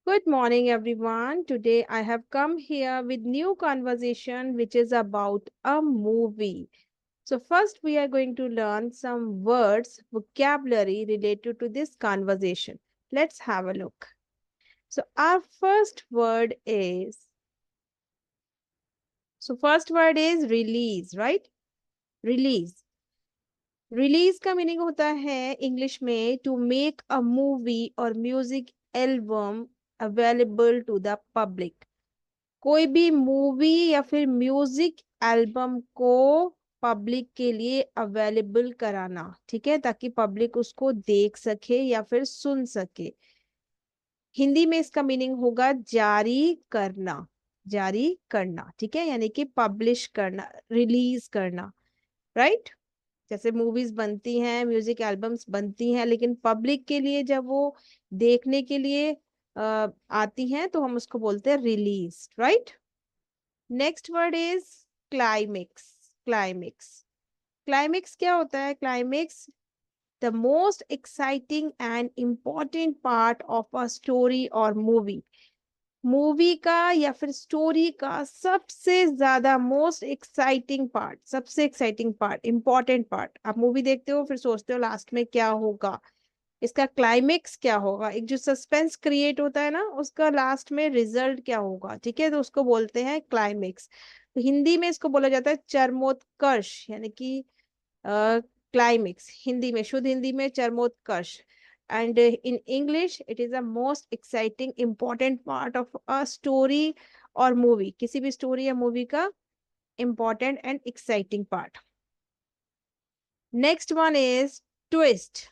Good morning, everyone. Today I have come here with new conversation which is about a movie. So first we are going to learn some words, vocabulary related to this conversation. Let's have a look. So our first word is release, right? Release. Release का meaning होता है English में to make a movie और music album available to the public. कोई भी movie या फिर music album को पब्लिक के लिए अवेलेबल कराना, ठीक है, ताकि पब्लिक उसको देख सके या फिर सुन सके। हिंदी में इसका मीनिंग होगा जारी करना। जारी करना, ठीक है, यानी कि पब्लिश करना, रिलीज करना, राइट। जैसे मूवीज बनती हैं, म्यूजिक एल्बम्स बनती हैं, लेकिन पब्लिक के लिए जब वो देखने के लिए आती हैं तो हम उसको बोलते हैं release, right. Next word is climax. Climax. Climax क्या होता है? Climax the most exciting and important part of a story और मूवी। मूवी का या फिर स्टोरी का सबसे ज्यादा मोस्ट एक्साइटिंग पार्ट, सबसे एक्साइटिंग पार्ट, इंपॉर्टेंट पार्ट। आप मूवी देखते हो फिर सोचते हो लास्ट में क्या होगा, इसका क्लाइमेक्स क्या होगा, एक जो सस्पेंस क्रिएट होता है ना, उसका लास्ट में रिजल्ट क्या होगा, ठीक है, तो उसको बोलते हैं क्लाइमेक्स। तो हिंदी में इसको बोला जाता है चरमोत्कर्ष, यानी कि क्लाइमेक्स। हिंदी में, शुद्ध हिंदी में चरमोत्कर्ष। And in English, it is the most exciting, important part of a story or movie. किसी भी story या movie का important and exciting part. Next one is twist.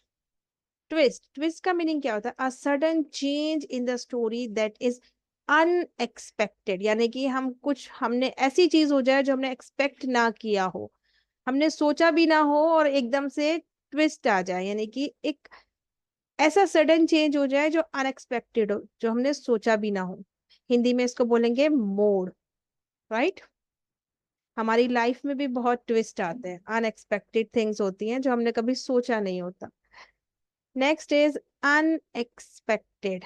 Twist. Twist का meaning क्या होता है? A sudden change in the story that is unexpected. यानी कि हमने ऐसी चीज हो जाए जो हमने expect ना किया हो, हमने सोचा भी ना हो और एकदम से ट्विस्ट आ जाए, यानी कि एक ऐसा सडन चेंज हो जाए जो अनएक्सपेक्टेड हो, जो हमने सोचा भी ना हो। हिंदी में इसको बोलेंगे मोड़, राइट। हमारी लाइफ में भी बहुत ट्विस्ट आते हैं, अनएक्सपेक्टेड थिंग्स होती हैं जो हमने कभी सोचा नहीं होता। Next is unexpected,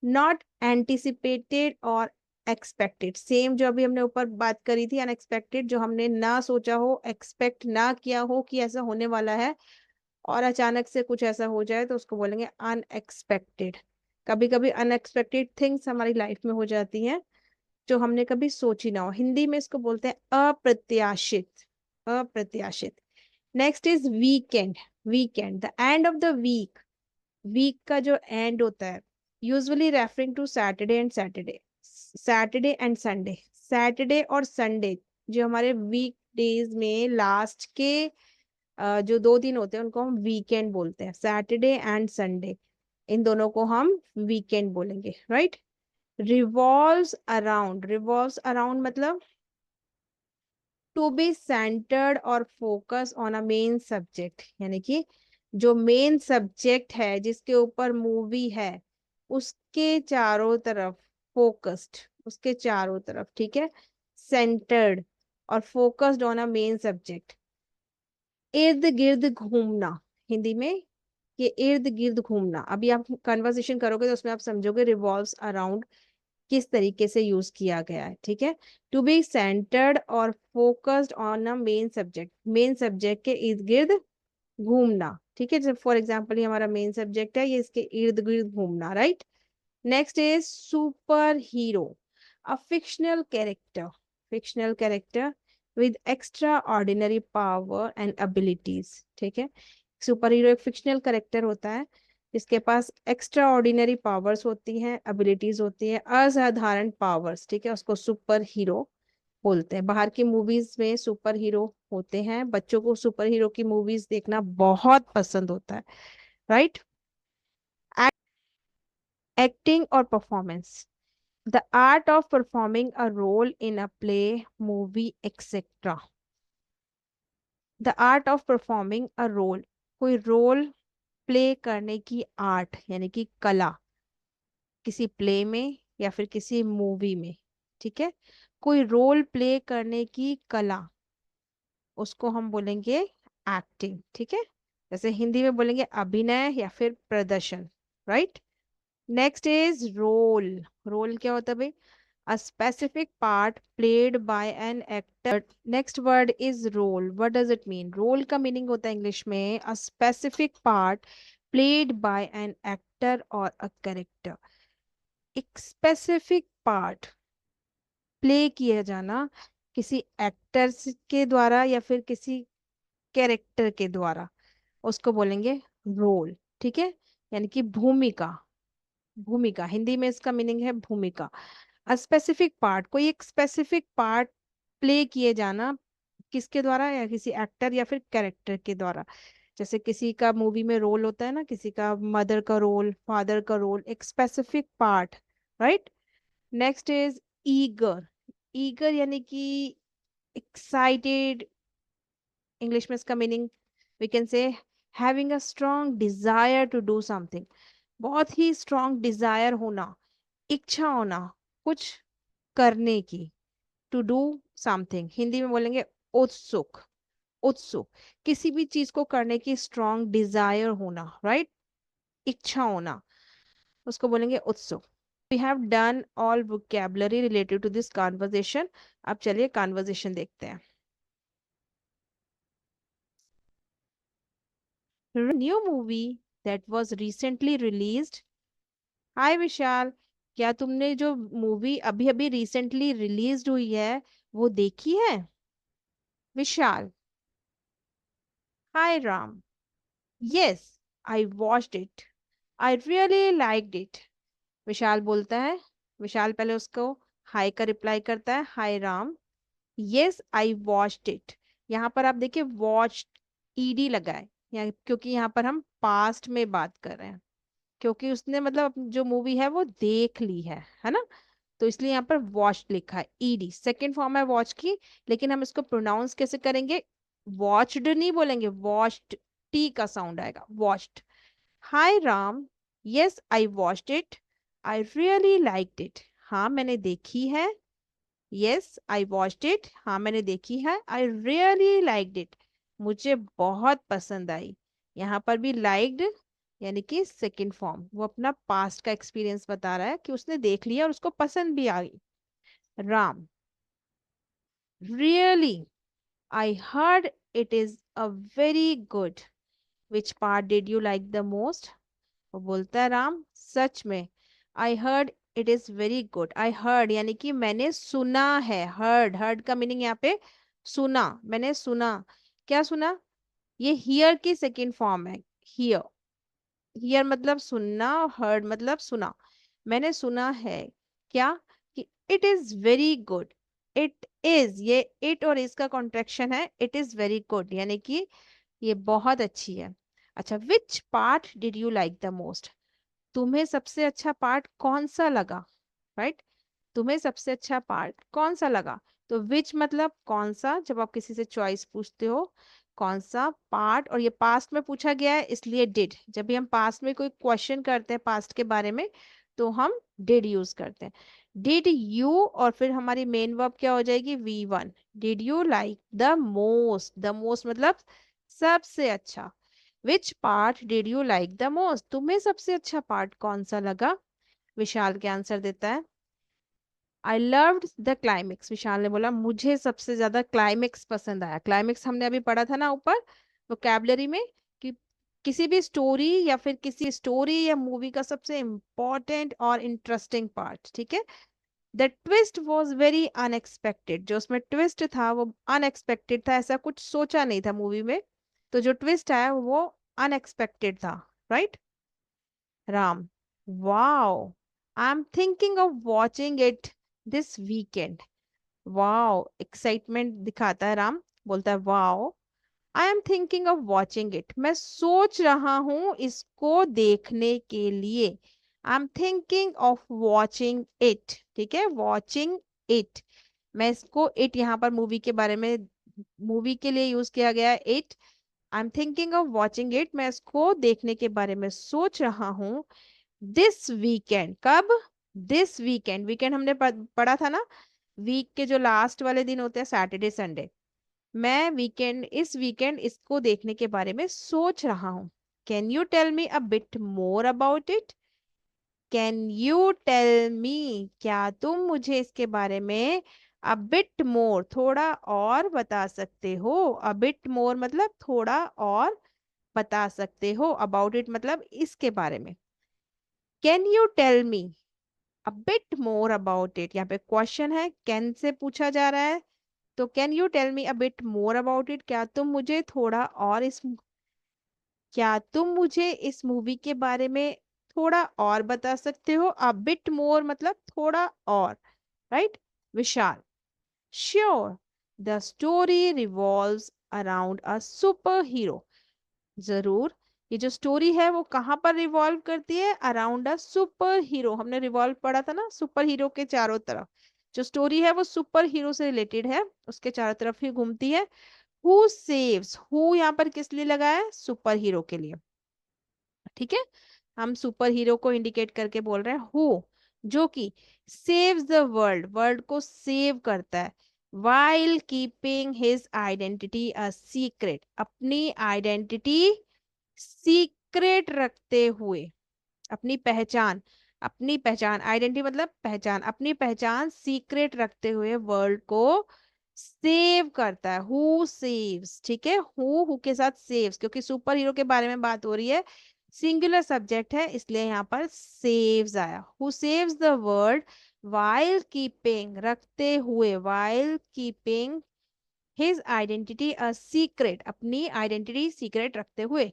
not anticipated और एक्सपेक्टेड। सेम जो अभी हमने ऊपर बात करी थी, अनएक्सपेक्टेड, जो हमने ना सोचा हो, एक्सपेक्ट ना किया हो कि ऐसा होने वाला है और अचानक से कुछ ऐसा हो जाए तो उसको बोलेंगे अनएक्सपेक्टेड। कभी कभी अनएक्सपेक्टेड थिंग्स हमारी लाइफ में हो जाती हैं जो हमने कभी सोची ना हो। हिंदी में इसको बोलते हैं अप्रत्याशित। अप्रत्याशित। Next is weekend. Weekend, the end of the week. Week का जो एंड होता है, usually referring to Saturday and Saturday, Saturday and Sunday. Saturday और संडे जो हमारे वीक डेज में लास्ट के जो 2 दिन होते हैं उनको हम वीकेंड बोलते हैं। सैटरडे एंड संडे, इन दोनों को हम वीकेंड बोलेंगे, right. Revolves around. Revolves around मतलब टू बी सेंटर्ड और focus on a main subject, यानी कि जो मेन सब्जेक्ट है जिसके ऊपर मूवी है उसके चारों तरफ फोकस्ड, उसके चारों तरफ, ठीक है, सेंटर्ड और focused on a main subject. इर्द गिर्द घूमना। हिंदी में ये इर्द गिर्द घूमना, अभी आप कन्वर्सेशन करोगे तो उसमें आप समझोगे रिवॉल्व्स अराउंड किस तरीके से यूज किया गया है, ठीक है। टू बी सेंटर्ड और focused on a main subject, main subject के इर्द गिर्द घूमना, ठीक है। जब फॉर एग्जाम्पल ये हमारा मेन सब्जेक्ट है, ये इसके इर्द गिर्द घूमना, right. Next is super hero, a fictional character. Fictional character with extra ordinary power and abilities, ठीक है। सुपर हीरो एक फिक्शनल कैरेक्टर होता है जिसके पास एक्स्ट्रा ऑर्डिनरी पावर्स होती हैं, एबिलिटीज होती हैं, असाधारण पावर्स, ठीक है, उसको सुपर हीरो बोलते हैं। बाहर की मूवीज में सुपर हीरो होते हैं, बच्चों को सुपर हीरो की मूवीज देखना बहुत पसंद होता है, राइट। एक्टिंग और performance, the art of performing a role in a play, movie etcetera. The art of performing a role, कोई रोल प्ले करने की आर्ट, यानी कि कला, किसी प्ले में या फिर किसी मूवी में, ठीक है, कोई रोल प्ले करने की कला, उसको हम बोलेंगे एक्टिंग, ठीक है। जैसे हिंदी में बोलेंगे अभिनय या फिर प्रदर्शन, right. Next is role. Role क्या होता है भाई? a specific part played by an actor. Next word is role. What does it mean? Role का meaning होता है इंग्लिश में a specific part played by an actor or a character. एक specific part play किया जाना किसी actors के द्वारा या फिर किसी कैरेक्टर के द्वारा, उसको बोलेंगे रोल। ठीक है, यानी कि भूमिका। भूमिका हिंदी में इसका मीनिंग है भूमिका। अ स्पेसिफिक पार्ट, कोई एक स्पेसिफिक पार्ट प्ले किए जाना किसके द्वारा, या किसी एक्टर या फिर कैरेक्टर के द्वारा। जैसे किसी का मूवी में रोल होता है ना, किसी का मदर का रोल, फादर का रोल, एक specific part, right. Next is eager. Eager यानी कि एक्साइटेड। इंग्लिश में इसका meaning we can say having a strong desire to do something. बहुत ही स्ट्रॉन्ग डिजायर होना, इच्छा होना कुछ करने की। टू डू समथिंग हिंदी में बोलेंगे उत्सुक। उत्सुक, किसी भी चीज को करने की स्ट्रॉन्ग डिजायर होना, राइट, इच्छा होना, उसको बोलेंगे उत्सुक। We have done all vocabulary related to this conversation. अब चलिए कॉन्वर्जेशन देखते हैं। New movie that was recently released. Hi Vishal, क्या तुमने जो मूवी अभी अभी रिसेंटली रिलीज्ड हुई है वो देखी है? Vishal, hi Ram, yes I watched it, I really liked it. Vishal बोलता है, विशाल पहले उसको हाय का रिप्लाई करता है, hi Ram, yes I watched it. यहाँ पर आप देखिए वॉच ईडी लगा है यहाँ, क्योंकि यहाँ पर हम पास्ट में बात कर रहे हैं, क्योंकि उसने मतलब जो मूवी है वो देख ली है ना। तो इसलिए यहाँ पर वॉच लिखा है, ईडी सेकेंड फॉर्म है वॉच की। लेकिन हम इसको प्रोनाउंस कैसे करेंगे? वॉच्ड नहीं बोलेंगे, वॉच्ड, टी का साउंड आएगा, watched. Hi Ram, yes I watched it, I really liked it. हाँ मैंने देखी है, यस आई वॉच्ड इट, हाँ मैंने देखी है, आई रियली लाइक्ड इट, मुझे बहुत पसंद आई। यहाँ पर भी लाइक्ड यानी कि सेकंड फॉर्म, वो अपना पास्ट का एक्सपीरियंस बता रहा है कि उसने देख लिया और उसको पसंद भी आ गई। Ram, really, I heard it is a very good, which part did you like the most? वो बोलता है राम, सच में, I heard it is very good. I heard यानी कि मैंने सुना है, हर्ड, हर्ड का मीनिंग यहाँ पे सुना, मैंने सुना। क्या सुना? ये हियर की सेकेंड फॉर्म है, हियर। हियर मतलब सुनना, हर्ड मतलब सुना। मैंने सुना है क्या? कि it is very good. It is, ये इट और इसका कॉन्ट्रेक्शन है, इट इज वेरी गुड यानी कि ये बहुत अच्छी है। अच्छा, which part did you like the most? तुम्हें सबसे अच्छा पार्ट कौन सा लगा, राइट? तुम्हें सबसे अच्छा पार्ट कौन सा लगा? तो विच मतलब कौन सा, जब आप किसी से चॉइस पूछते हो कौन सा पार्ट, और ये पास्ट में पूछा गया है इसलिए डिड। जब भी हम पास्ट में कोई क्वेश्चन करते हैं पास्ट के बारे में तो हम डिड यूज करते हैं। डिड यू, और फिर हमारी मेन वर्ब क्या हो जाएगी? V1। Did you like the most, the most मतलब सबसे अच्छा। Which part did you like the most, तुम्हें सबसे अच्छा पार्ट कौन सा लगा? विशाल के आंसर देता है, आई लव्ड द क्लाइमेक्स। विशाल ने बोला मुझे सबसे ज्यादा क्लाइमेक्स पसंद आया। क्लाइमेक्स हमने अभी पढ़ा था ना ऊपर वोकैबुलरी में, कि किसी भी स्टोरी या फिर किसी स्टोरी या मूवी का सबसे इंपॉर्टेंट और इंटरेस्टिंग पार्ट, ठीक है। The twist was very unexpected, जो उसमें ट्विस्ट था वो अनएक्सपेक्टेड था, ऐसा कुछ सोचा नहीं था मूवी में, तो जो ट्विस्ट आया वो अनएक्सपेक्टेड था, right. Ram, wow, I am thinking of watching it this weekend. Wow, excitement दिखाता है राम, बोलता है wow, I am thinking of watching it, मैं सोच रहा हूं इसको देखने के लिए। I am thinking of watching it, ठीक है, वॉचिंग इट। मैं इसको इट यहाँ पर मूवी के बारे में, मूवी के लिए यूज किया गया है it. I am thinking of watching it, मैं इसको देखने के बारे में सोच रहा हूँ दिस वीकेंड। कब? दिस वीकेंड, वीकेंड हमने पढ़ा था ना, वीक के जो लास्ट वाले दिन होते हैं सैटरडे संडे। मैं वीकेंड, इस वीकेंड इसको देखने के बारे में सोच रहा हूँ। Can you tell me a bit more about it? Can you tell me, क्या तुम मुझे इसके बारे में अ बिट मोर, थोड़ा और बता सकते हो। अ बिट मोर मतलब थोड़ा और बता सकते हो, अबाउट इट मतलब इसके बारे में। Can you tell me a bit more about it, यहाँ पे क्वेश्चन है, कैन से पूछा जा रहा है, तो can you tell me a bit more about it, क्या तुम मुझे इस मूवी के बारे में थोड़ा और बता सकते हो। अ बिट मोर मतलब थोड़ा और, right. Vishal, sure, the story revolves around a super hero, जरूर, ये जो स्टोरी है वो कहाँ पर रिवॉल्व करती है, अराउंड अ सुपर हीरो, हमने रिवॉल्व पढ़ा था ना, सुपर हीरो के चारों तरफ, जो स्टोरी है वो सुपर हीरो से रिलेटेड है, उसके चारों तरफ ही घूमती है। हु सेव्स, हु यहाँ पर किस लिए लगा है, सुपर हीरो के लिए, ठीक है। हम सुपर हीरो को इंडिकेट करके बोल रहे हैं हु, जो कि सेव्स द वर्ल्ड, वर्ल्ड को सेव करता है, while keeping his identity a secret, अपनी आइडेंटिटी सीक्रेट रखते हुए, अपनी पहचान, आइडेंटिटी मतलब पहचान, अपनी पहचान सीक्रेट रखते हुए वर्ल्ड को सेव करता है। हु सेव्स, ठीक है, हु के साथ सेव्स, क्योंकि सुपर हीरो के बारे में बात हो रही है, सिंगुलर सब्जेक्ट है, इसलिए यहाँ पर सेव्स आया। Who saves the world while keeping, रखते हुए, while keeping his identity a secret, अपनी आइडेंटिटी सीक्रेट रखते हुए।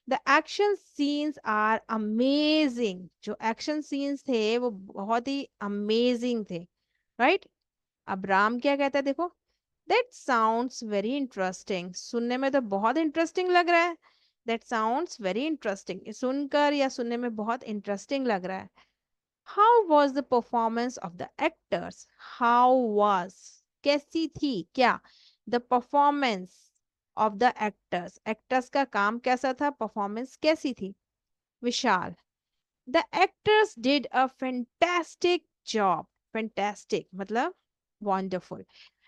The action scenes are amazing, जो एक्शन सीन्स थे वो बहुत ही अमेजिंग थे, राइट। अब राम क्या कहता है, देखो, दैट साउंड्स वेरी इंटरेस्टिंग, सुनने में तो बहुत इंटरेस्टिंग लग रहा है, दैट साउंड्स वेरी इंटरेस्टिंग, सुनकर या सुनने में बहुत इंटरेस्टिंग लग रहा है। How was the performance of the actors, how was, कैसी थी, क्या, the performance of the actors, actors का काम कैसा था, परफॉर्मेंस कैसी थी। Vishal, the actors did a fantastic job, fantastic मतलब वंडरफुल,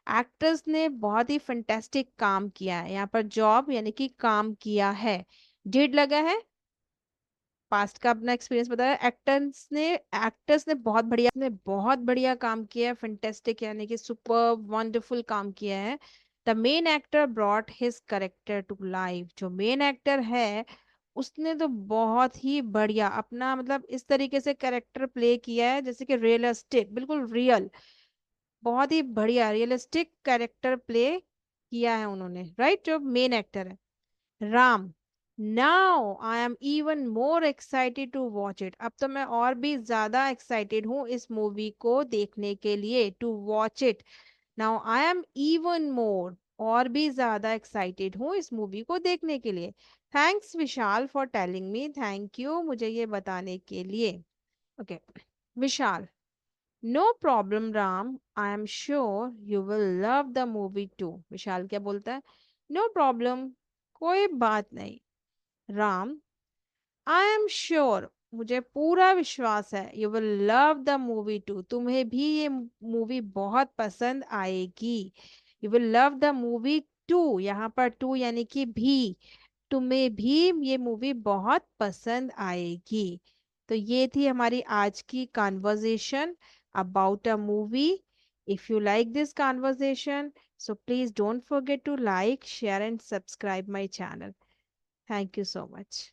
एक्टर्स ने बहुत ही फैंटास्टिक काम किया है, यहाँ पर जॉब यानी कि काम किया है, डिड लगा है, पास्ट का अपना एक्सपीरियंस बताया, एक्टर्स ने बहुत बढ़िया काम किया है, फैंटास्टिक यानी कि सुपर वंडरफुल काम किया है। The main actor brought his character to life, जो मेन एक्टर है उसने तो बहुत ही बढ़िया अपना मतलब इस तरीके से कैरेक्टर प्ले किया है जैसे कि रियलिस्टिक, बिल्कुल रियल, बहुत ही बढ़िया रियलिस्टिक कैरेक्टर प्ले किया है उन्होंने, राइट, जो मेन एक्टर है। Ram, now I am even more excited to watch it, अब तो मैं और भी ज्यादा एक्साइटेड हूँ इस मूवी को देखने के लिए, to watch it, now I am even more, और भी ज्यादा एक्साइटेड हूँ इस मूवी को देखने के लिए। Thanks Vishal for telling me, thank you मुझे ये बताने के लिए। Okay, Vishal, no problem Ram, I am sure you will love the movie too, Vishal क्या बोलता है, नो प्रॉब्लम, कोई बात नहीं। राम, आई एम श्योर, मुझे पूरा विश्वास है, you will love the movie to, तुम्हें भी ये मूवी बहुत पसंद आएगी। You will love the movie to, यहाँ पर टू यानी कि भी, तुम्हें भी ये मूवी बहुत पसंद आएगी। तो ये थी हमारी आज की conversation about a movie. If you like this conversation, so please don't forget to like, share and subscribe my channel. Thank you so much.